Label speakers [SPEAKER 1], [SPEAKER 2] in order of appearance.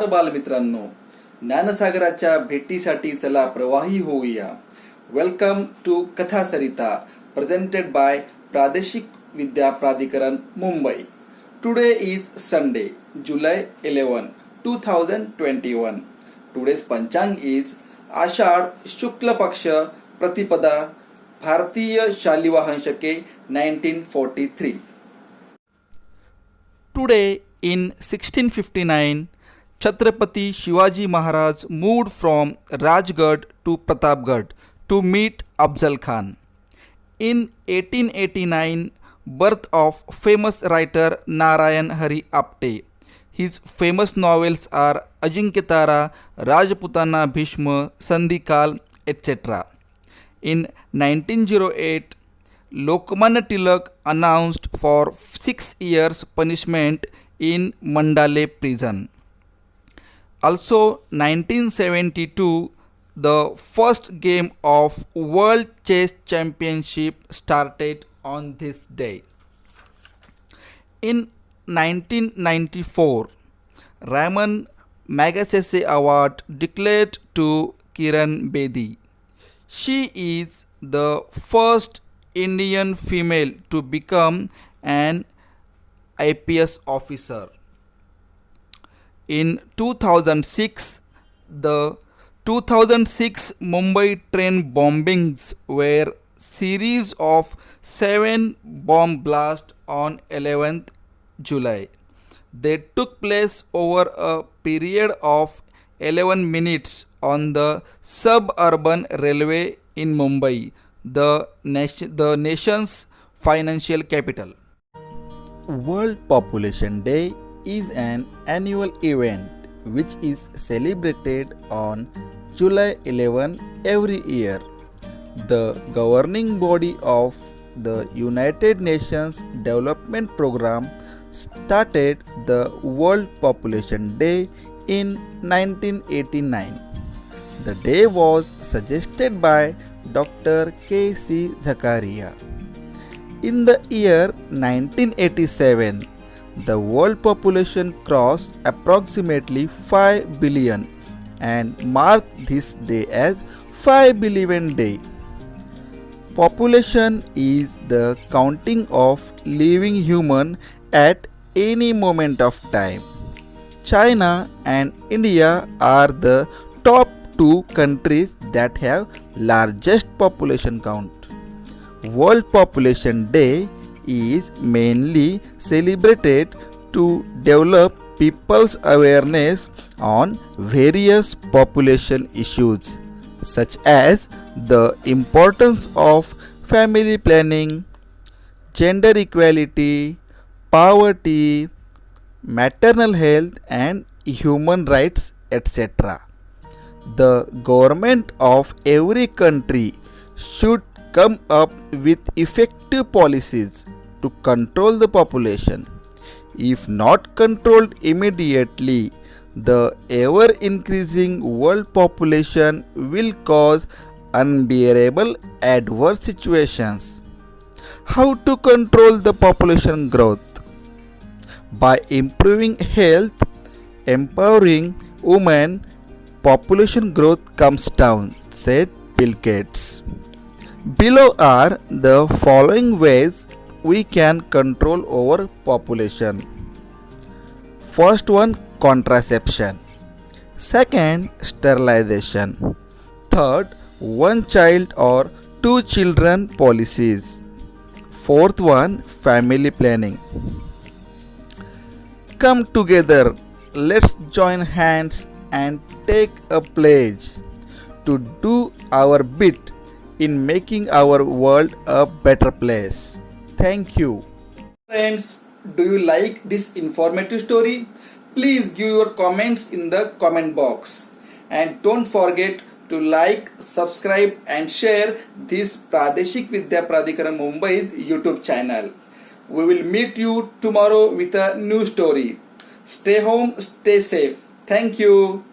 [SPEAKER 1] बालमित्रांनो, ज्ञानसागराच्या भेटीसाठी चला प्रवाही होऊया. वेलकम टू कथा सरिता प्रेझेंटेड बाय प्रादेशिक विद्या प्राधिकरण Mumbai. Today is Sunday, July 11, 2021. Today's पंचांग इज आषाढ शुक्ल पक्ष प्रतिपदा भारतीय शालिवाहन शके 1943. Today in 1659, Chhatrapati Shivaji Maharaj moved from Rajgarh to Pratapgarh to meet Afzal Khan. In 1889, birth of famous writer Narayan Hari Apte. His famous novels are Ajinkya-Tara, Rajputana Bhishma, Sandhikal, etc. In 1908, Lokmanya Tilak announced for 6 years punishment in Mandale prison. Also 1972, the first game of World Chess Championship started on this day. In 1994, Raman Magsaysay Award declared to Kiran Bedi. She is the first Indian female to become an IPS officer. In 2006, the 2006 Mumbai train bombings were series of 7 bomb blasts on 11th July. They took place over a period of 11 minutes on the suburban railway in Mumbai, the nation's financial capital. World Population Day is an annual event which is celebrated on July 11 every year. The governing body of the United Nations Development Programme started the World Population Day in 1989. The day was suggested by Dr. K.C. Zakaria. In the year 1987, the world population crossed approximately 5 billion and marked this day as 5 billion Day. Population is the counting of living human at any moment of time. China and India are the top 2 countries that have largest population count. World Population Day is mainly celebrated to develop people's awareness on various population issues such as the importance of family planning, gender equality, poverty, maternal health and human rights, etc. The government of every country should come up with effective policies to control the population. If not controlled immediately, the ever increasing world population will cause unbearable adverse situations. How to control the population growth? By improving health, empowering women, population growth comes down, said Bill Gates. Below are the following ways we can control our population. First one, contraception. Second, sterilization. Third, one child or 2 children policies. Fourth one, family planning. Come together, let's join hands and take a pledge to do our bit in making our world a better place. Thank you. Friends, do you like this informative story? Please give your comments in the comment box. And don't forget to like, subscribe and share this Pradeshik Vidya Pradhikaran Mumbai's YouTube channel. We will meet you tomorrow with a new story. Stay home, stay safe. Thank you.